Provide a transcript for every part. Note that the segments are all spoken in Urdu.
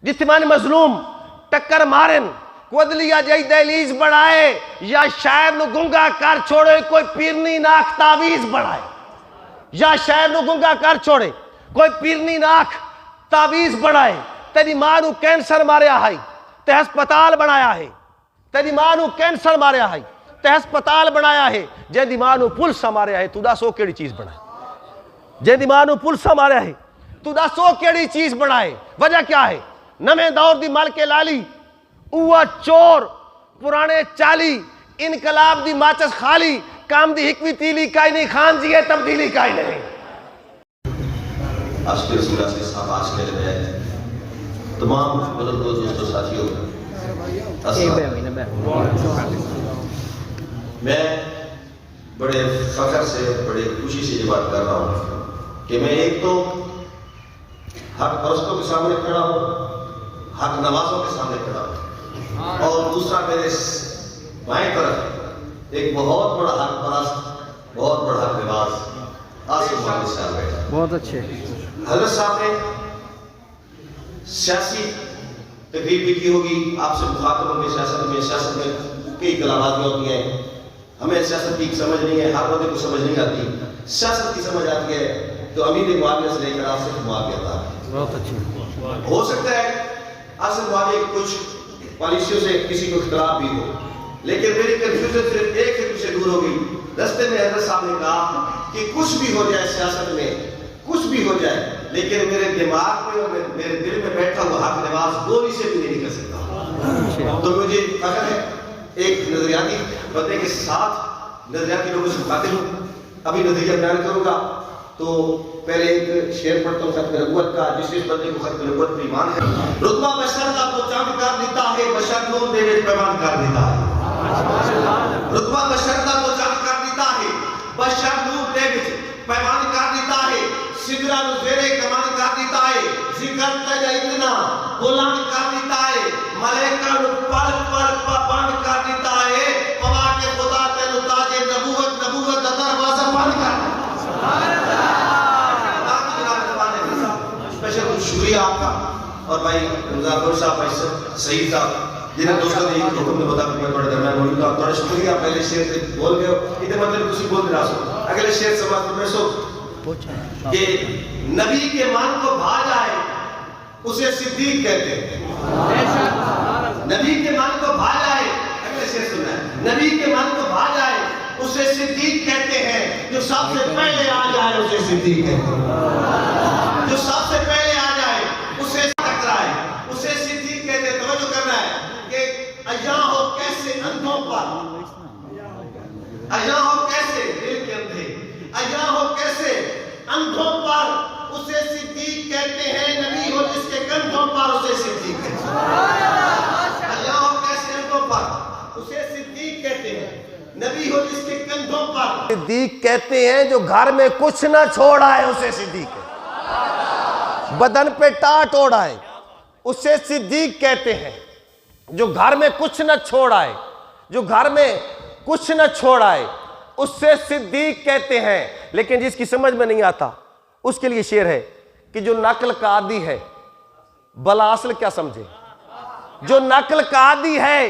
جتمان مظلوم ٹکر مارن کودلیا جائی دہلیز بڑھائے یا شاعر نو گنگا کر چھوڑے کوئی پیرنی ناک تعویز بڑھائے یا شاعر نو گنگا کر چھوڑے کوئی پیرنی ناک تعویز بڑھائے تیری ماں نو کینسر ماریا ہے تے ہسپتال بنایا ہے تیری ماں نو کینسر ماریا ہے تے ہسپتال بنایا ہے جے دی ماں نو پلسا ماریا ہے تو دا سو کیڑی چیز بنائے جے دی ماں نو پلسا ماریا ہے تو دا سو کیڑی چیز بنائے وجہ کیا ہے نمیں دور دی مل کے لالی اوہ چور پرانے چالی انقلاب دی ماچس خالی کام دی حکمی تیلی کائی نہیں خان جی ہے تبدیلی کائی نہیں آج کے رسول اللہ صاحب آج کے لئے تمام بزرگ دوستوں ساتھیوں میں بڑے فخر سے بڑے خوشی سے یہ بات کر رہا ہوں کہ میں ایک تو حق پرستوں کے سامنے کھڑا ہوں حق نوازوں کے سامنے کھڑا ہوں اور دوسرا میرے بائیں طرف ایک بہت بڑا حق پرست بہت بڑا حق نواز آصف مہدی صاحب بیٹھا بہت اچھے حضرت صاحب نے سیاسی تقریب بھی کی ہوگی آپ سے مخاطب ہوں گے سیاست میں کئی کلامات ہوتی ہیں ہمیں سیاست کی سمجھ نہیں ہے ہر بندے کو سمجھ نہیں آتی سیاست کی سمجھ آتی ہے تو امیر معاویہ سے لے کر آصف معاویہ تک بہت اچھے ہو سکتا ہے آصف معاویہ کچھ پالیسیوں سے کسی کو اختلاف بھی ہو لیکن میری کنفیوژن صرف ایک فکر سے دور ہو گئی رستے میں حضرت صاحب نے کہا کہ کچھ بھی ہو جائے سیاست میں کچھ بھی ہو جائے لیکن میرے دماغ میں اور میرے دل میں بیٹھا ہوا حق نواز گولی سے بھی نہیں کر سکتا تو مجھے فخر ہے ایک نظریاتی بندے کے ساتھ نظریاتی لوگوں سے مخاطب ہوں ابھی نظریہ بیان کروں گا تو پہلے ایک شعر پڑھتا ہوں ختم نبوت کا جس بندے کو ختم نبوت پر ایمان ہے رتبہ بشر کا تو چاند کر دیتا ہے بشر نور دے وچ پیمان کر دیتا ہے رتبہ بشر کا تو چاند کر دیتا ہے بشر نور دے وچ پیمان کر دیتا ہے سدرا نو زیرے کمان کر دیتا ہے ذکر تجا اتنا بلند کر دیتا ہے ملائکہ نو پل پل بند کر دیتا ہے پوا کے خدا تینو تاج نبوت دا دروازہ بند کر دیتا ہے شکریہ آپ کا اور بھائی رمضان گور صاحب بھائی سعید صاحب جنہیں دوستوں نے ایک حکم نے بتا کہ میں تھوڑے درمیان موجود ہوں تھوڑا شکریہ پہلے شعر سے بول گئے ہو ادھر مطلب کسی بول رہا سو اگلے شعر سماعت میں سو کہ نبی کے مان کو بھا جائے اسے صدیق کہتے ہیں نبی کے مان کو بھا جائے اگلے شعر سننا ہے نبی کے مان کو بھا جائے اسے صدیق کہتے ہیں جو سب سے پہلے آ جائے اسے صدیق کہتے ہیں جو سب سے پہلے آ جائے اسے ٹکرائے اسے صدیق کہتے ہیں توجہ کرنا ہے کہ اجاں ہو کیسے اندھوں پر اجاں ہو کیسے دل کے اندھے اجاں ہو کیسے اندھوں پر اسے صدیق کہتے ہیں نبی ہو جس کے کندھوں پر اسے صدیق کہتے ہیں اجاں ہو کیسے اندھوں پر اسے صدیق کہتے ہیں نبی ہو جس کے کندھوں پر صدیق کہتے ہیں جو گھر میں کچھ نہ چھوڑا ہے اسے صدیق ہے بدن پہ ٹاٹ اوڑا ہے اسے صدیق کہتے ہیں جو گھر میں کچھ نہ چھوڑا ہے جو گھر میں کچھ نہ چھوڑا ہے اس سے صدیق کہتے ہیں لیکن جس کی سمجھ میں نہیں آتا اس کے لیے شعر ہے کہ جو نقل کا عادی ہے بلا اصل کیا سمجھے جو نقل کا عادی ہے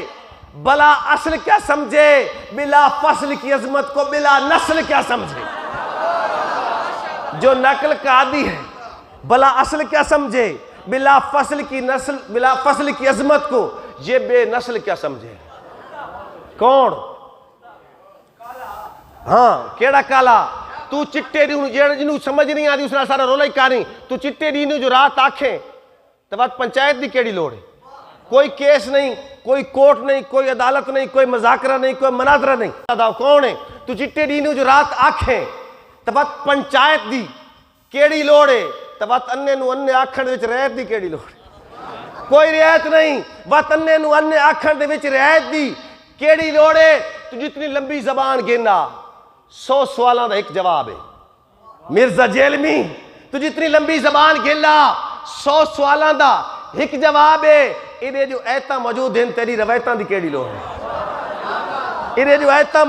بلا اصل کیا سمجھے بلا فصل کی عظمت کو بلا نسل کیا سمجھے جو نقل کا عادی ہے بلا اصل کیا سمجھے بلا فصل کی عظمت کو یہ بے نسل کیا سمجھے کون ہاں کیڑا کالا تو چٹے جنہوں سمجھ نہیں آدھی اس نے سارا رولا ہی کاری تو چٹے دی جو رات آنکھیں تو بات پنچایت دی کیڑی لوڑ ہے کوئی کیس نہیں کوئی کورٹ نہیں کوئی عدالت نہیں کوئی مذاکرہ نہیں کوئی مناظرہ نہیں کون ہے تو چٹے دی جو رات آنکھیں تو بات پنچایت دی کیڑی لوڑ ہے تو بات اننے نو اننے آکھن دے وچ رعایت دی کیڑی لوڑ ہے کوئی رعایت نہیں بات اننے نو اننے آکھن دے وچ رعایت دی کیڑی لوڑ ہے تو جتنی لمبی زبان گینا 100 سوالاں دا ایک جواب ہے مرزا جیلمی تو جتنی لمبی زبان گینا 100 سوالاں دا ایک جواب ہے انہیں جو ایتا موجود ہیں تیری روایتاں دی کیڑی لوڑ ہے انہیں جو ایتا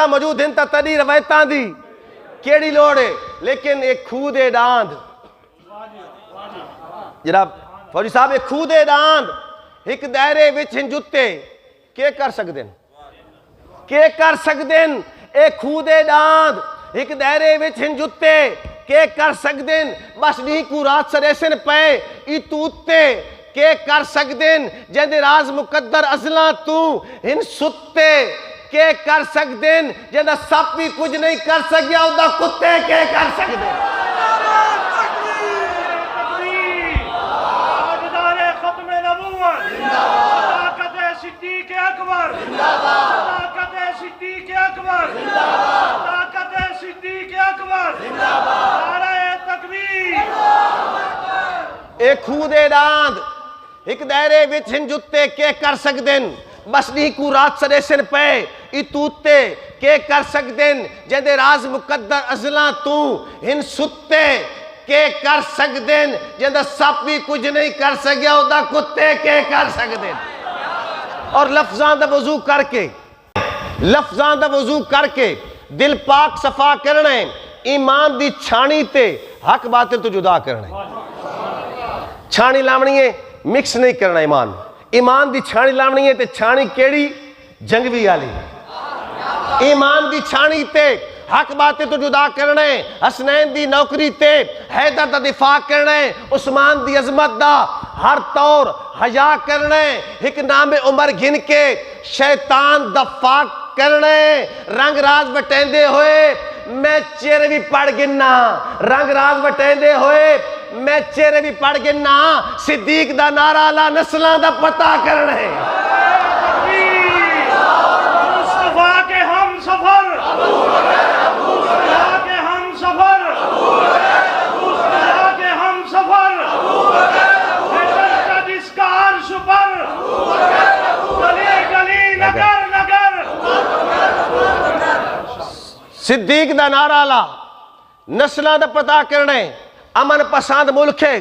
موجود ہیں تا تیری روایتاں دی کیڑی لوڑ ہے لیکن ایک خود ڈاند جناب فوجی صاحب ایک خودے ڈاند ایک دائرے وچ ہن جتے کے کر سکدن کے کر سکدن ایک خودے ڈاند ایک دائرے وچ ہن جتے کے کر سکدن بس نہیں کو رات سریسن پے ای توتے کے کر سکدن جندے راز مقدر ازلاں تو ہن ستے کے کر سکدن جندہ سب بھی کچھ نہیں کر سکیا ادا کتے کے کر سکدن طاقت صدیق اکبر طاقت صدیق اکبر طاقت صدیق اکبر نعرہ تکبیر ایک خودے ڈاند ایک دائرے وچ ہن جتے کے کر سکدن بس نہیں کو رات سریسن پے ای توتے کے کر سکدن جندے راز مقدر ازلاں تو ہن ستے کے کر سکدن جندہ سب بھی کچھ نہیں کر سکیا ادا کتے کے کر سکدن اور لفظاں دا وضو کر کے دل پاک صفا کرنے ایمان دی چھانی تے حق باطل تو جدا کرنے چھانی لامنی ہے مکس نہیں کرنا ایمان دی چھانی لامنی ہے تے چھانی کیڑی جنگوی آلی ایمان دی چھانی تے حق باطل تو جدا کرنے حسنین دی نوکری تے حیدر دا دفاع کرنے عثمان دی عظمت دا ہر طور حیا کرنے ایک نام عمر گھن کے شیطان دفاع کرنے رنگ راز بٹیندے ہوئے میں چہرے بھی پڑھ گننا رنگ راز بٹیندے ہوئے میں چہرے بھی پڑھ گننا صدیق دا نعرہ لا نسلاں دا پتہ کرنے مصطفیٰ کے ہم سفر مصطفیٰ کے ہم سفر مصطفیٰ کے ہم سفر ہے جس کا عرش پر گلی گلی نگر نگر صدیق دا نعرہ لا نسلاں دا پتہ کرنے امن پسند ملک ہے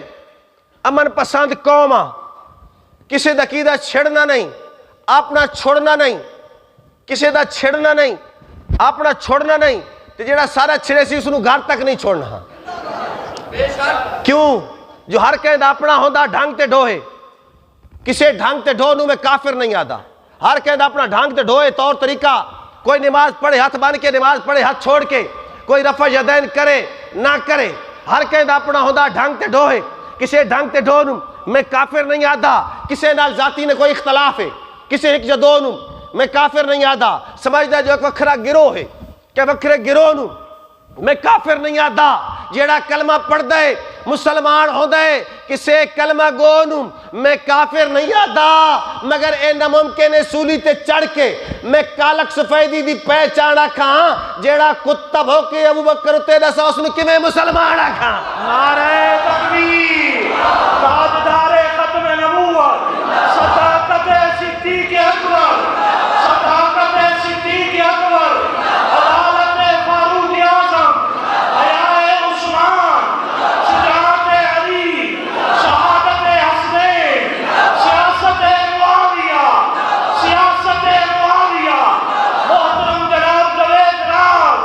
امن پسند قوم کسی دا عقیدہ چھڑنا نہیں اپنا چھوڑنا نہیں کسی دا چھڑنا نہیں اپنا چھوڑنا نہیں تو جڑا سارا چھڑے سی اس نو گھر تک نہیں چھوڑنا کیوں جو ہر کہیں دا اپنا ہوندہ ڈھنگ تے ڈھوئے کسی ڈھنگ تے ڈھو نو میں کافر نہیں آدھا ہر کہیں دا اپنا ڈھنگ تے ڈھوئے طور طریقہ کوئی نماز پڑھے ہاتھ بان کے نماز پڑھے ہاتھ چھوڑ کے کوئی رفع یدین کرے نہ کرے ہر کہیں دا اپنا ہوندہ ڈھنگ تے ڈھوئے کسی ڈھنگ تے ڈھو نو میں کافر نہیں آدھا کسی نال ذاتی نے کوئی اختلاف ہے کسی ایک جدو نو میں کافر نہیں آدھا سمجھدا جو ایک وکھرا گروہ ہے کہ وکھرے گروہ نو میں کافر نہیں آدھا جیڑا کلمہ پڑھ دے مسلمان ہو دے کسے کلمہ گونوں میں کافر نہیں آدھا مگر اے ناممکن سولی تے چڑھ کے میں کالک سفیدی دی پہچانا کھاں جیڑا کتب ہو کے ابو بکر تے دسا اس نے کمیں مسلمان کھاں نعرہ تکبیر تاجدار ختم نبوت صداقت صدیق اکبر صداقت صدیق اکبر عدالت فاروق اعظم حیاء عثمان شجاعت علی شہادت حسنین سیاست معاویہ محترم جناب جاوید راز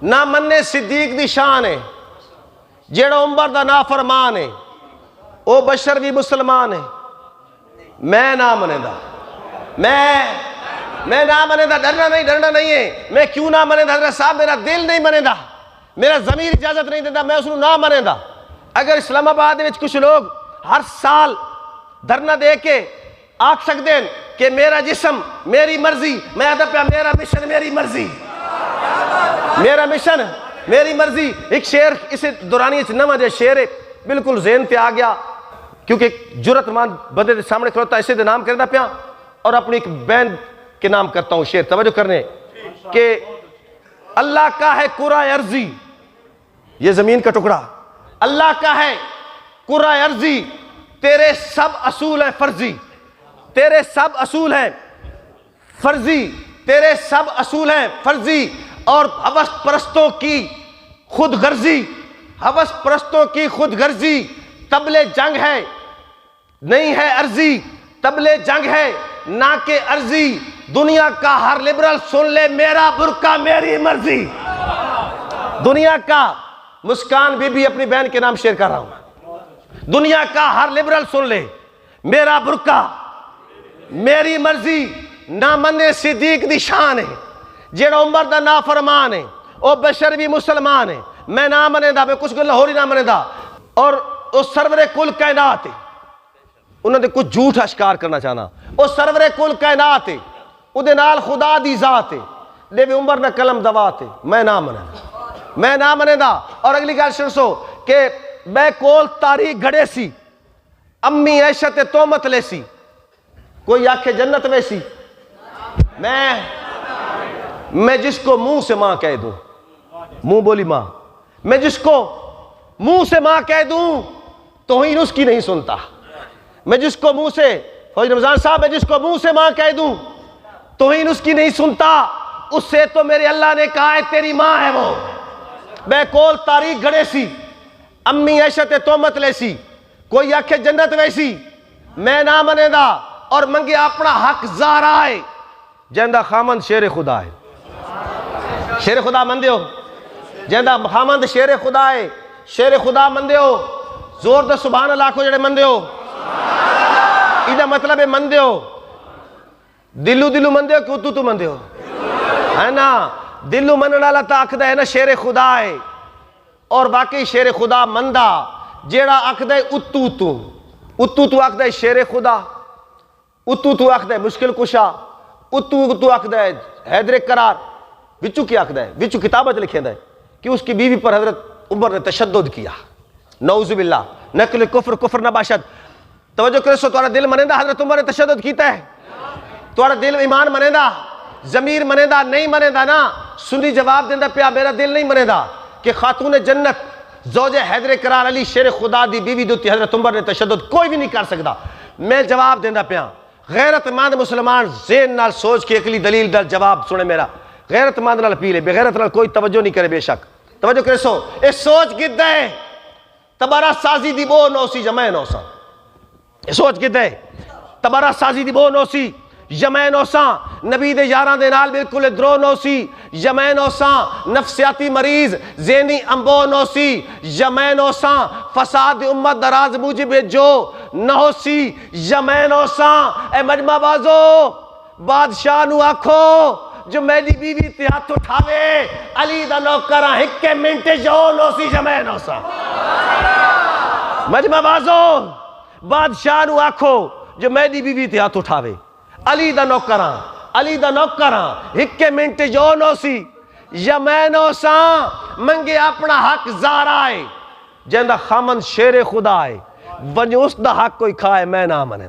نہ مننے صدیق دی شان ہے جیڑا عمر دا نافرمان ہے او بشر بھی مسلمان ہے میں نہ منے دا میں نہ منے دا ڈرنا نہیں ہے میں کیوں نہ منے دا حضرت صاحب میرا دل نہیں منے دا میرا ضمیر اجازت نہیں دیتا میں اس کو نہ منے دا اگر اسلام آباد میں کچھ لوگ ہر سال دھرنا دے کے آکھ سکتے ہیں کہ میرا جسم میری مرضی میں آدھا پیا میرا مشن میری مرضی میرا مشن میری مرضی ایک شعر اسے دورانی نواں جے شعر ہے بالکل ذہن تے آ گیا کیونکہ جرت مند بندے دے سامنے کھلوتا اسے دے نام کرنا پیا اور اپنی ایک بینڈ کے نام کرتا ہوں شعر توجہ کرنے کہ اللہ کا ہے کرہ ارضی یہ زمین کا ٹکڑا اللہ کا ہے کرہ ارضی تیرے سب اصول ہیں فرضی تیرے سب اصول ہیں فرضی تیرے سب اصول ہیں فرضی اور ہوس پرستوں کی خود غرضی ہوس پرستوں کی خود غرضی طبل جنگ ہے نہیں ہے عرضی طبل جنگ ہے نہ کہ عرضی دنیا کا ہر لبرل سن لے میرا برقع میری مرضی دنیا کا مسکان بی بی اپنی بہن کے نام شیئر کر رہا ہوں دنیا کا ہر لبرل سن لے، میرا برقع میری مرضی نہ منے صدیق دی شان ہے، جیڑا عمر دا نافرمان ہے او بشر بھی مسلمان ہے، میں نہ منے دا، میں کچھ گلا ہوری نہ منے دا، اور او سرور کل کائنات ہے، انہوں نے کچھ جھوٹ اشکار کرنا چاہنا، او سرور کل کائنات ہے، او دے نال خدا دی ذات ہے، لے بھی عمر نہ قلم دوات ہے، میں نہ منے دا، میں نہ منے دا۔ اور اگلی گل سنسو کہ میں کول تاریخ گھڑے سی، امی عیشت تومت لے سی، کوئی آنکھیں جنت ویسی، میں جس کو منہ سے ماں کہہ دوں، منہ بولی ماں، میں جس کو منہ سے ماں کہہ دوں توہین اس کی نہیں سنتا، میں جس کو منہ سے، فوج رمضان صاحب، میں جس کو منہ سے ماں کہہ دوں توہین اس کی نہیں سنتا، اس سے تو میرے اللہ نے کہا ہے تیری ماں ہے وہ۔ میں کول تاریخ گھڑے سی، امی عیشت تومت لے سی، کوئی آنکھیں جنت ویسی، میں نہ منے دا، اور منگے اپنا حق زارا ہے، جیندہ خامند شیر خدا ہے، شیر خدا مندے ہو، جیندہ خامند شیر خدا ہے، شیر خدا مندے ہو، زور دے سبحان اللہ کو جڑے مندے ہو، ایدہ مطلب ہے مندے ہو، دلو مندے ہو کہ اتو مندے ہو، ہے نا، دلو منن والا تا آکھدا ہے نا شیر خدا ہے، اور باقی شیر خدا مندہ جیڑا آکھدا ہے اتو آکھدا ہے شیر خدا، اتو آکھدا ہے مشکل کشا، اتو آکھدا ہے حیدر قرار، وچو کیا آکھدا ہے، وچو کتابت لکھے ہے کہ اس کی بیوی پر حضرت عمر نے تشدد کیا، نعوذ باللہ، نقل کفر نہ باشد۔ توجہ کرے سو تمہارا دل منیندہ حضرت عمر نے تشدد کیتا ہے، تمہارا دل ایمان منیندہ، ضمیر منیندہ، نہیں منیندہ نا، سنی جواب دیندہ پیا میرا دل نہیں منیندہ کہ خاتون جنت زوج حیدر قرار علی شیر خدا دی بیوی دوتی حضرت عمر نے تشدد کوئی بھی نہیں کر سکتا، میں جواب دیندہ پیا، غیرت مند مسلمان ذہن نال سوچ کے اکلی دلیل دل جواب سنے میرا، غیرت مند نال پیلے، بے غیرت نال کوئی توجہ نہیں کرے، بے شک توجہ کرے سو، اے سوچ کدھا ہے تبارہ سازی دی بو نوسی جمع نوسا، اے سوچ کدھا ہے تبارہ سازی دی بو نوسی جمع نوسا، نبی دے یاران دے نال بالکل درو نوسی جمع نوسا، نفسیاتی مریض ذہنی امبو نوسی جمع نوسا، فساد امت دراز موجب جو نوسی جمع نوسا۔ اے مجمع بازو بادشاہ نو آکھو جو میری بیوی تے ہاتھ اٹھاوے علی دا نوکرہ ہکے منٹ جو نوسی جمع نوسا، مجمع بازو بادشاہ نو آکھو جو میری بیوی تے ہاتھ اٹھاوے علی دا نوکراں ہکے منٹ جو نوسی جمع نوسا، منگے اپنا حق زارا ہے، جیندہ خامند شیر خدا ہے، ونج اس دا حق کوئی کھائے میں نہ منے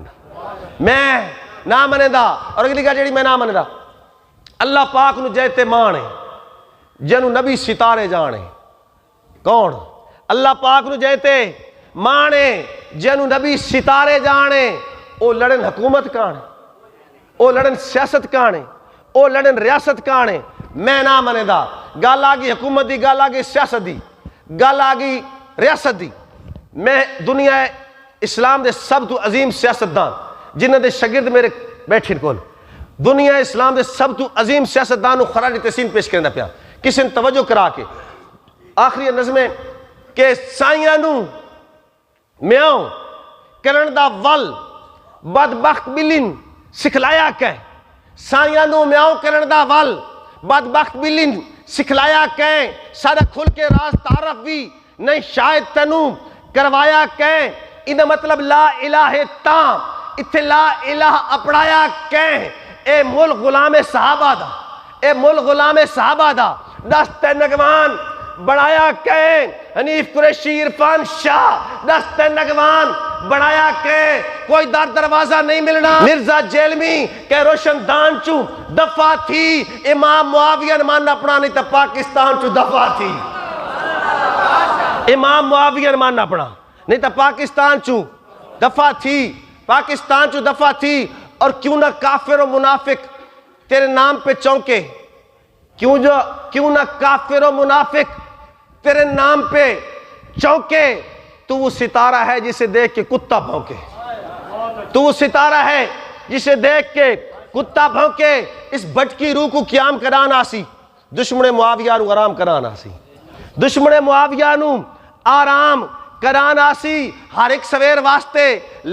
دا۔ اور اگلی گا جیڑی میں نہ منے دا، اللہ پاک نو جیتے مانے جنو نبی ستارے جانے، کون؟ اللہ پاک نو جیتے مانے جنو نبی ستارے جانے، او لڑن حکومت کانے، او لڑن سیاست کانے، او لڑن ریاست کانے، میں نہ منے دا۔ گل آگی حکومت دی، گل آگی سیاست دی، گل آگی ریاست دی، میں دنیا اسلام دے سب تو عظیم سیاستدان جنہ دے شگرد میرے بیٹھے کول، دنیا اسلام دے سب تو عظیم سیاستدان خراج تحسین پیش کرنا پیا، کسی نے توجہ کرا کے آخری نظمیں کہ سائیاں نو میاؤں کرن دا ول بدبخت بلن سکھلایا کہ، سائیاں نو میاؤں کرن دا ول بدبخت بلن سکھلایا کہ، سارا کھل کے راز تعارف بھی نہیں شاید تنو کروایا کہ، انہا مطلب لا الہ تام اتھے لا الہ اپڑایا کہ، اے مل غلام صحابہ دا، اے مل غلام صحابہ دا، دست نگوان بڑھایا کہ، حنیف قریشی عرفان شاہ دست نگوان بڑھایا کہ، کوئی در دروازہ نہیں ملنا، مرزا جیلمی کہ روشن دان چو دفعہ تھی، امام معاویہ نمان اپنا نہیں تا پاکستان چو دفعہ تھی، امام معاویہ نمان اپنا نہیں تا پاکستان چو دفعہ تھی، پاکستان چو دفعہ تھی، اور کیوں نہ کافر و منافق تیرے نام پہ چونکے، کیوں نہ کافر و منافق تیرے نام پہ چونکے، تو وہ ستارہ ہے جسے دیکھ کے کتا بھونکے، تو وہ ستارہ ہے جسے دیکھ کے کتا بھونکے، اس بھٹکی روح کو قیام کرانا سی، دشمن معاویہ نو آرام کرانا سی، دشمن معاویہ نو آرام کران آسی ہر ایک سویر واسطے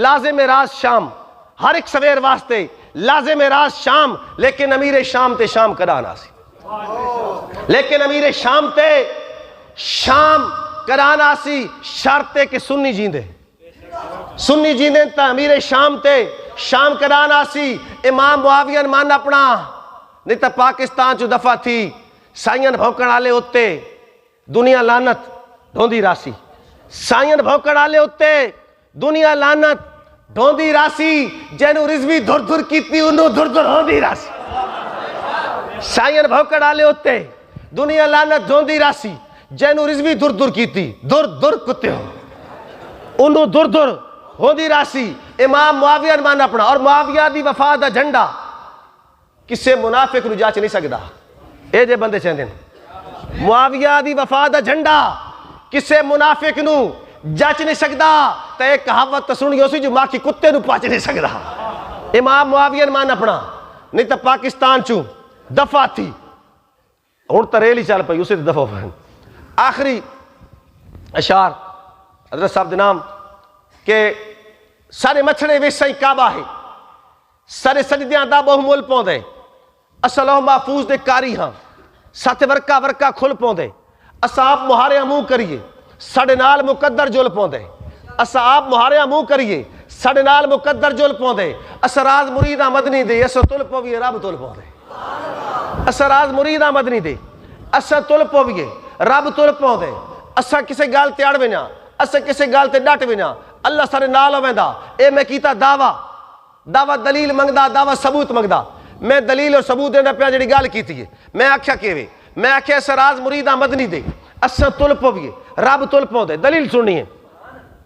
لازم راز شام، ہر ایک سویر واسطے لازم راز شام، لیکن امیر شام تے شام کران آسی، لیکن امیر شام تے شام کران آسی، شرط ہے کہ سنی جیندے، سنی جیندے تا امیر شام تے شام کران آسی۔ امام معاویہ مان اپنا نہیں تا پاکستان چو دفعہ تھی سائین بھوکڑ آلے ہوتے دنیا لانت ڈھوندی راسی، سائین بھوکڑ آلے ہوتے دنیا لانت ڈھوندی راسی، جینو رضوی دھر دھر کیتی انہوں دھر دھر ہوندی راسی، سائین بھوکڑ آلے ہوتے دنیا لانت ڈھوندی راسی، جینو رضوی دھر دھر کیتی دھر دھر کتے ہو انہوں دھر دھر ہوندی راسی۔ امام معاویہ مان اپنا، اور معاویہ دی وفا دا جھنڈا کسے منافق نو جاچ نہیں سکدا، اے جے بندے چاہندے معاویہ دی وفا دا جھنڈا کسے منافق نو جاچ نہیں سکدا، تے ایک کہاوت تو سنی اسی جو ماں کی کتے نو پاچ نہیں سکدا۔ امام معاویہ مان اپنا نہیں تا پاکستان چوں دفعہ تھی ہن تا ریلی چل پئی اسے دفعہ ہوئے۔ آخری اشعار حضرت صاحب نام کہ سارے مچھڑے ویسائی کعبہ ہے، سارے سجدیاں دا بہم مول پون دے، اصلہ محفوظ دے کاری ہاں، ساتھ ورکا ورکا کھل پون دے، اصحاب مہارے امو کریے ساڑے نال مقدر جول پون دے، اصحاب مہارے امو کریے ساڑے نال مقدر جول پون دے، اسراز مرید آمدنی دے اسا تل پویے رب تل پون دے، اسراز مرید آمدنی دے اسا تل پویے رب تل پون دے، اسا کسے گال تیاڑ وینا اسا کسے گال تے ڈٹ وینا، اللہ سارے نال ہویندا، اے میں کیتا دعویٰ دلیل منگدا، دعویٰ ثبوت منگدا، میں دلیل اور ثبوت دینا پیا جڑی گال کیتی ہے، میں آکھیا کیوے، میں آکھیا سراز مرید آمدنی دے اسا تل پویے رب تل پون دے۔ دلیل سننی ہے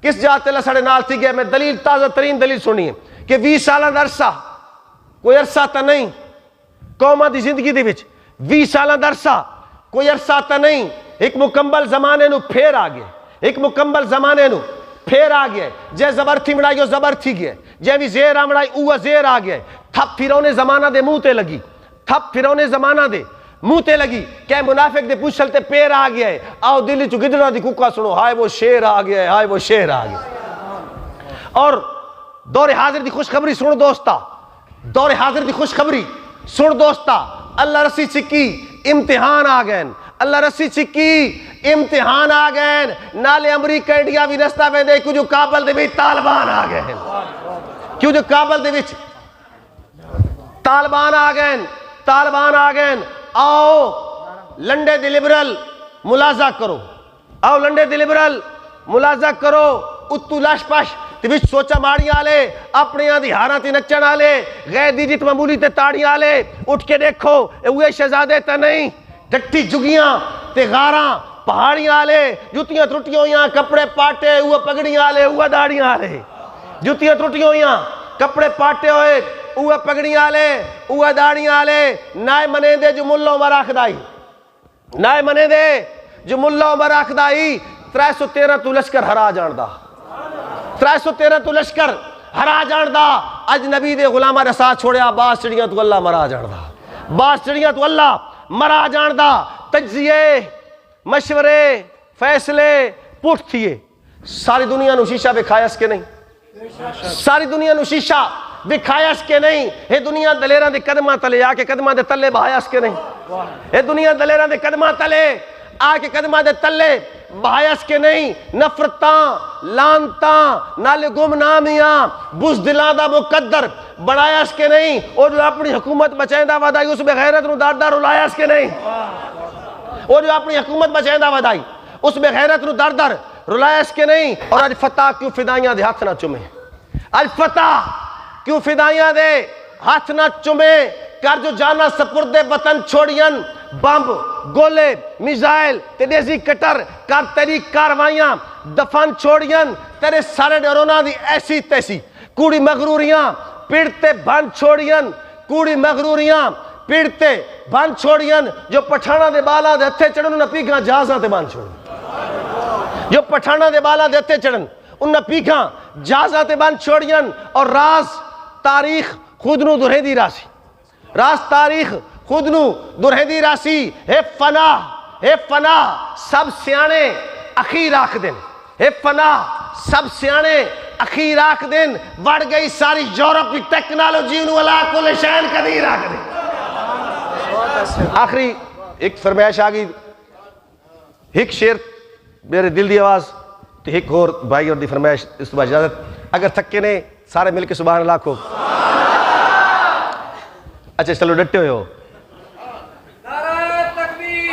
کس جاتے اللہ سارے نال تھی گیا، میں دلیل تازہ ترین دلیل سننی ہے کہ 20 سالہ دا عرصہ کوئی عرصہ تا نہیں قومہ دی زندگی دے وچ، 20 سالہ دا عرصہ کوئی عرصہ تا نہیں، ایک مکمل زمانے نو پھیر آ گیا، ایک مکمل زمانے نو پھیر آ گیا، جے زبر تھی مڑائی وہ زبر تھی گیا، جے بھی زیر آ مڑائی اوہ زیر آ گیا، تھپ پھرونے زمانہ دے منہ تے لگی، تھپ پھرونے زمانہ دے منہ تے لگی، کہ منافق دے پوچھ چلتے پیر آ گیا ہے، آؤ دلی چو گدڑا دی کوکا سنو، ہائے وہ شیر آ گیا ہے، ہائے وہ شیر آ گیا۔ اور دور حاضر دی خوشخبری سن دوستا، دور حاضر دی خوشخبری سن دوستا، اللہ رسی چکی امتحان آ گئے، اللہ رسی چکی امتحان آ گئے، نالے امریکہ انڈیا بھی رستہ میں دے، کیوں جو کابل دے بھی طالبان آ گئے، کیوں جو کابل دے بھی طالبان آ گئے، طالبان آ گئے، آؤ لنڈے دی لبرل ملازہ کرو، آؤ لنڈے دی لبرل ملازہ کرو، اتو لاش پاش تی وچ سوچا ماڑی آلے، اپنے یہاں دی ہاراں تی نچن آلے، غیر دی جت معمولی تے تاڑی آلے، اٹھ کے دیکھو اوے شہزادے تا نہیں، ڈٹی جگیاں تے غاراں پہاڑیاں آلے، جتیاں ترٹیاں ہویاں کپڑے پاٹے، اوہ پگڑیاں آلے، اوہ داڑیاں آلے، جتیاں ترٹیاں ہویاں کپڑے پاٹے ہوئے، اوہ پگڑیاں آلے، اوہ داڑیاں آلے، نائے منے دے جو ملہ عمر آخدائی، نائے منے دے جو ملہ عمر آخدائی، 313 تو لشکر ہرا جاندہ، 313 تو لشکر ہرا جاندہ، اج نبی دے غلامہ رسا چھوڑیا، باس چڑیاں تو اللہ مرا جاندہ، باس چڑیاں تو اللہ مرا جاندہ، تجزیے مشورے فیصلے پوٹ تھیے، ساری دنیا نو شیشہ بکھایا اس کے نہیں، ساری دنیا نو شیشہ بکھایا اس کے نہیں، یہ دنیا دلیران دے قدمہ تلے آ کے قدمہ دے تلے بہایا اس کے نہیں، یہ دنیا دلیران دے قدمہ تلے آ کے قدمہ دے تلے بہایا اس کے نہیں، نفرتاں لانتاں نالے گمنامیاں بزدلان دا مقدر بڑھایا اس کے نہیں، اور جو اپنی حکومت بچائندہ وعدائی اس میں غیرت نو دار دار رلایا اس کے نہیں، اور جو اپنی حکومت بچائندہ وعدائی اس میں غیرت نو دار دار رلایا اس کے نہیں۔ اور آج فتح کیوں فدائیاں دے ہاتھ نہ چومے، آج فتح کیوں فدائیاں دے ہاتھ نہ چومے، کر جو جانا سپرد وطن چھوڑین، بمب گولے میزائل تے دیسی کٹر کر تیری کاروائیاں دفن چھوڑین، تیرے سارے ڈرونا دی ایسی تیسی کوڑی مغروریاں پیڑتے بھن چھوڑین، کوڑی مغروریاں پیڑتے بھن چھوڑین، جو پٹھانا دے بالا دے ہتھے چڑھن انہاں پیگاں جہازاں تے بھن چھوڑین، جو پٹھانا دے بالا دے ہتھے چڑھن انہاں پیگاں جہازاں تے بھن چھوڑین، اور راز تاریخ خود نو دورے دی راسی، راز تاریخ خود نو دورے دی راسی، ہے فنا سب سیانے اخیر آکھ دیں، اے فنا سب سیانے اخیر آکھ دن بڑھ گئی ساری یورپ کی ٹیکنالوجی انہوں اللہ کل شین قدیر آکھ دن. آخری ایک فرمائش آگئی, ایک شیر میرے دل دی آواز تو ایک اور بھائی اور دی فرمائش اس تو بعد اجازت. اگر تھکے نے سارے مل کے سبحان اللہ کو. اچھا چلو ڈٹے ہوئے ہو. نعرہ تکبیر،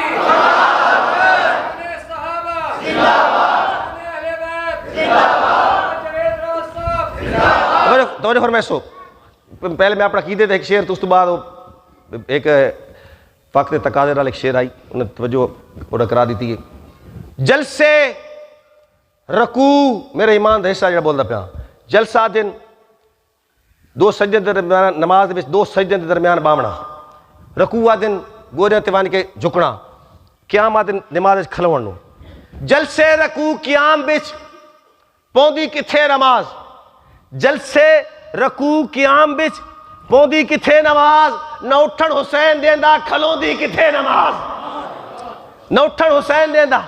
اپنے صحابہ زندہ باد، اپنے اہل بیت زندہ باد، جاوید راز صاحب زندہ باد. توجہ فرمائش ہو. پہلے میں اپنا قیدے تھا ایک شیر تو اس تو بعد ایک وقت تقاضے نال ایک شیر آئی انہیں توجہ پورا کرا دیتی ہے. جلسے رکوع میرے ایمان دا حصہ جڑا بولدا پیا, جلسہ دن دو سجدے دے درمیان نماز دے وچ دو سجدے دے درمیان باونا, رکوع دن گوڑے تے وان کے جھکنا, قیام دن نماز وچ کھلوݨ نو. جلسے رکوع قیام وچ پوندی کتھے نماز, جلسے رکوع قیام وچ پوندی کتھے نماز, نہ اٹھن حسین دیندا کھلوندی کتھے نماز, نہ اٹھن حسین دیندا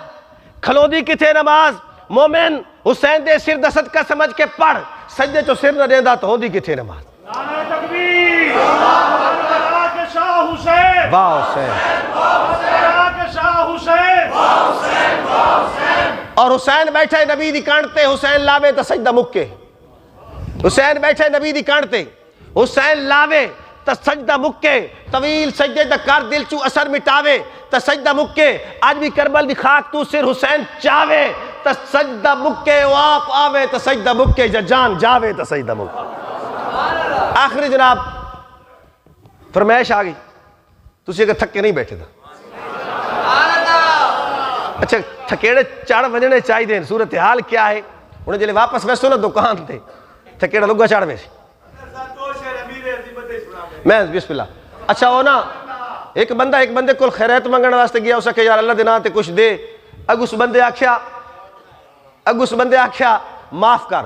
کھلوندی کتھے نماز. مومن حسین دے سر دا صدقہ سمجھ کے پڑھ, سجدے چو سر نہ دیندا تو ہوندی کتھے نماز. نعرہ تکبیر، کربلا کے شاہ حسین، واہ حسین. کربلا کے شاہ حسین. اور حسین بیٹھے نبی دی کانٹتے, حسین لاوے تا سجدہ مکے. حسین بیٹھے نبی دی کانٹتے, حسین لاوے تا سجدہ مکے. طویل سجدے دا کر دل چو اثر مٹاوے تا سجدہ مکے. آج بھی کربل دی خاک تو سر حسین چاوے تا سجدہ مکے, واپ آوے تا سجدہ مکے, یا جان جاوے تا سجدہ مکے. آخری جناب فرمائش آگئی, تسی اگر تھکے نہیں بیٹھے تھا. اچھا تھکیڑے چڑھ وجنے چاہی دیں, صورتحال کیا ہے؟ انہیں جلے واپس ویسو نا دکان تے تھکیڑا لگا چڑھ ویسے میں بسم اللہ. اچھا ہو نا ایک بندے کل خیرات منگن واسطے گیا, اسا کہ یار اللہ دینا تے کچھ دے. اگو اس بندے آکھیا معاف کر.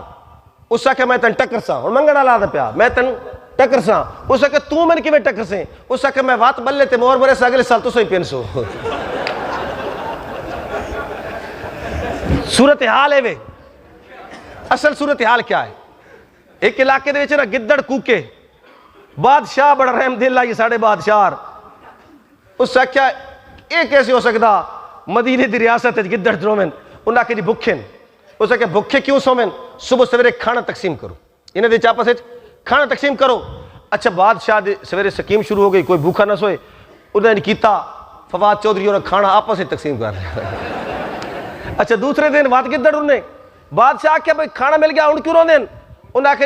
اسا کہ میں تن ٹکر سا, اور منگن اللہ دا پیا میں تن ٹکر سا. اسا کہ تو من کی میں ٹکر سے, اسا کہ میں وات بلے تے مور برے سے اگلے سال تو سوئی پینسو. صورتحال ہے وے. اصل صورتحال کیا ہے؟ ایک علاقے دے وچ نا گدڑ کوکے, بادشاہ بڑا رحم دل آئی ساڑھے بادشاہ. اس سے کیا یہ کیسے ہو سکتا مدینے دی ریاست گدڑ درومن, انہاں کے دی بھکھن. اس سے کہ بھکھے کیوں سومن, صبح سویرے کھانا تقسیم کرو, انہیں دی چاپس کھانا تقسیم کرو. اچھا بادشاہ دی سویرے سکیم شروع ہو گئی, کوئی بھوکھا نہ سوئے. انہوں نے کیتا فواد چودھری نے کھانا آپس ہی تقسیم کر لیا. اچھا دوسرے دن بات گدڑ انہیں بادشاہ کیا بھائی کھانا مل گیا ان کیوں رو دین, انہاں کہ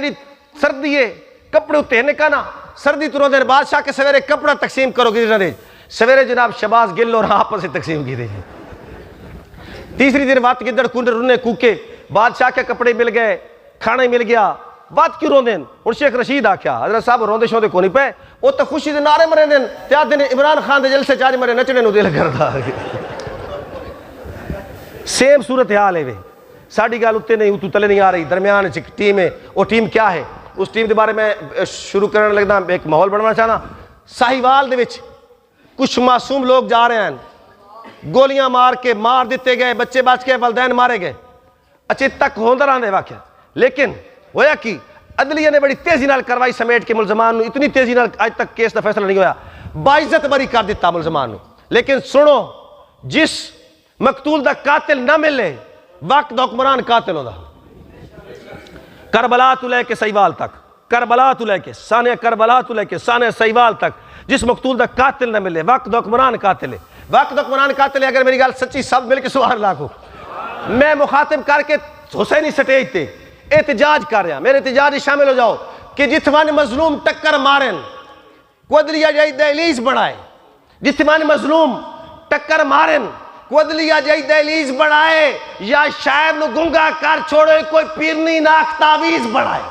سردی ہے کپڑے ہوتے ہیں کہنا سردی تو رو دین. بادشاہ کے سویرے کپڑا تقسیم کرو گی نے سویرے جناب شباز گل اور آپس سے تقسیم کی. تیسری دن بات گدڑ کنڈر انہیں کوکے, بادشاہ کے کپڑے مل گئے کھانا ہی مل گیا, بات کیوں رو دین. ان شیخ رشید آکھیا حضرت صاحب روندے شوندے کو نہیں پے, وہ تو خوشی دے نعرے مرے دین. تیار دن عمران خان دے جلسے چاری مرے نچنے نو دل کردا. سیم صورتحال ہے وے. ساڑی گال اتے نہیں, تو تلے نہیں آ رہی. درمیان ٹیم ہے, وہ ٹیم کیا ہے؟ اس ٹیم دے بارے میں شروع کرنے لگتا ایک ماحول بنانا چاہنا. ساہیوال دے وچ کچھ معصوم لوگ جا رہے ہیں, گولیاں مار دیتے گئے, بچے بچ کے والدین مارے گئے. اچھے تک ہوندہ رہاں دے واقعہ, لیکن ہویا کی عدلیہ نے بڑی تیزی نال کروائی سمیٹ کے ملزمان نو. اتنی تیزی نال آج تک کیس دا فیصلہ نہیں ہویا, باعزت بری کر دیتا ملزمان نو. لیکن سنو, جس مقتول دا قاتل نہ ملے وقت دا حکمران قاتل ہو دا. کربلا تو لے کے سیوال تک, کربلا تو لے کے سانہ کربلا تو لے کے سانہ سیوال تک جس مقتول دا قاتل نہ ملے وقت دا حکمران قاتل ہے. وقت دا حکمران قاتل ہے. اگر میری گال سچی سب مل کے سبحان اللہ کو میں مخاطب کر کے حسینی سٹیج تے احتجاج کر رہا, میرے احتجاج شامل ہو جاؤ کہ جتوان مظلوم ٹکر مارن کو عدلیہ جائی دہلیز بڑھائے, جتوان مظلوم ٹکر مارن کو عدلیہ جائی دہلیز بڑھائے, یا شاعر نو گنگا کر چھوڑے کوئی پیرنی ناک تعویز بڑھائے,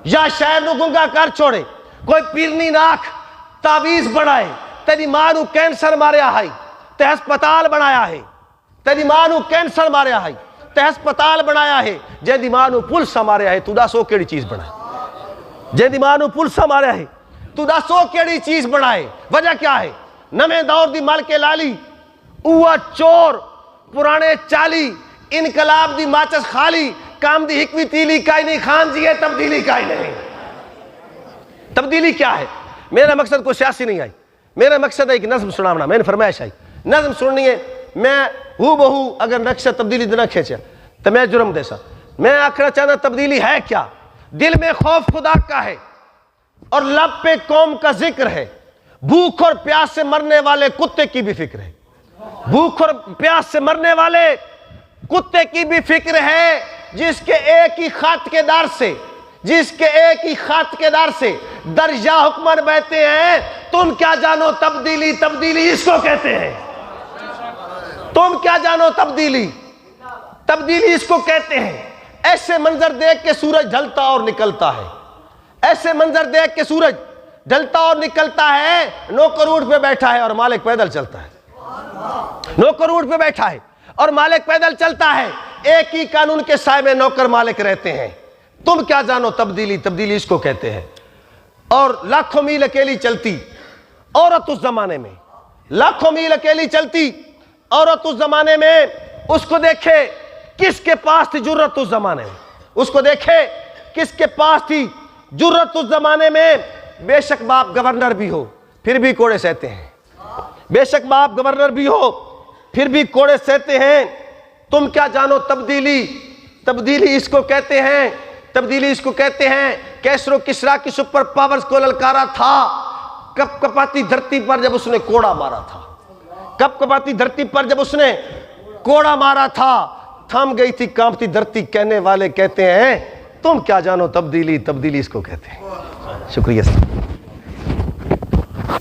یا شاعر نو گنگا کر چھوڑے کوئی پیرنی ناک تعویز بڑھائے. تیری ماں نو کینسر ماریا ہے تے ہسپتال بنایا ہے, تیری ماں نو کینسر ماریا ہے تے ہسپتال بنایا ہے. جے دی ماں نو پلسا ماریا ہے تو دسو کیڑی چیز بنائے, جے دی ماں نو پلسا ماریا ہے تو دسو کیڑی چیز بنائے. وجہ کیا ہے؟ نویں دور دی مل کے لالی اوہ چور پرانے چالی انقلاب دی ماچس خالی کام دی حکمی تیلی کائی نہیں خان جی ہے تبدیلی کائی نہیں. تبدیلی کیا ہے؟ میرا مقصد کوئی سیاسی نہیں آئی, میرا مقصد ہے ایک نظم سناونا. میں نے فرمائش آئی نظم سننی ہے, میں ہو بہو اگر نقشہ تبدیلی نہ کھینچے تو میں جرم دے سا. میں آخر چاہنا تبدیلی ہے کیا؟ دل میں خوف خدا کا ہے اور لب پہ قوم کا ذکر ہے. بھوک اور پیاس سے مرنے والے کتے کی بھی فکر ہے. بھوک اور پیاس سے مرنے والے کتے کی بھی فکر ہے. جس کے ایک ہی خط کے دار سے, جس کے ایک ہی خط کے دار سے درجہ حکمر بہتے ہیں. تم کیا جانو تبدیلی, تبدیلی اس کو کہتے ہیں. تم کیا جانو تبدیلی, تبدیلی اس کو کہتے ہیں. ایسے منظر دیکھ کے سورج ڈھلتا اور نکلتا ہے. ایسے منظر دیکھ کے سورج ڈھلتا اور نکلتا ہے. نوکر اونٹ پہ بیٹھا ہے اور مالک پیدل چلتا ہے. نوکر اونٹ پہ بیٹھا ہے اور مالک پیدل چلتا ہے. ایک ہی قانون کے سائے میں نوکر مالک رہتے ہیں. تم کیا جانو تبدیلی, تبدیلی اس کو کہتے ہیں. اور لاکھوں میل اکیلی چلتی عورت اس زمانے میں, لاکھوں میل اکیلی چلتی عورت اس زمانے میں. اس کو دیکھے کس کے پاس تھی جرت اس زمانے میں, اس کو دیکھے کس کے پاس تھی جرت اس زمانے میں. بے شک باپ گورنر بھی ہو پھر بھی کوڑے سہتے ہیں. بے شک باپ گورنر بھی ہو پھر بھی کوڑے سہتے ہیں. تم کیا جانو تبدیلی, تبدیلی اس کو کہتے ہیں. تبدیلی اس کو کہتے ہیں. کیسر و کسرا کی سپر پاورز کو للکارا تھا. کپ کپاتی دھرتی پر جب اس نے کوڑا مارا تھا, کپ کپاتی دھرتی پر جب اس نے کوڑا مارا تھا. تھم گئی تھی کانپتی دھرتی, کہنے والے کہتے ہیں تم کیا جانو تبدیلی, تبدیلی اس کو کہتے ہیں. شکریہ.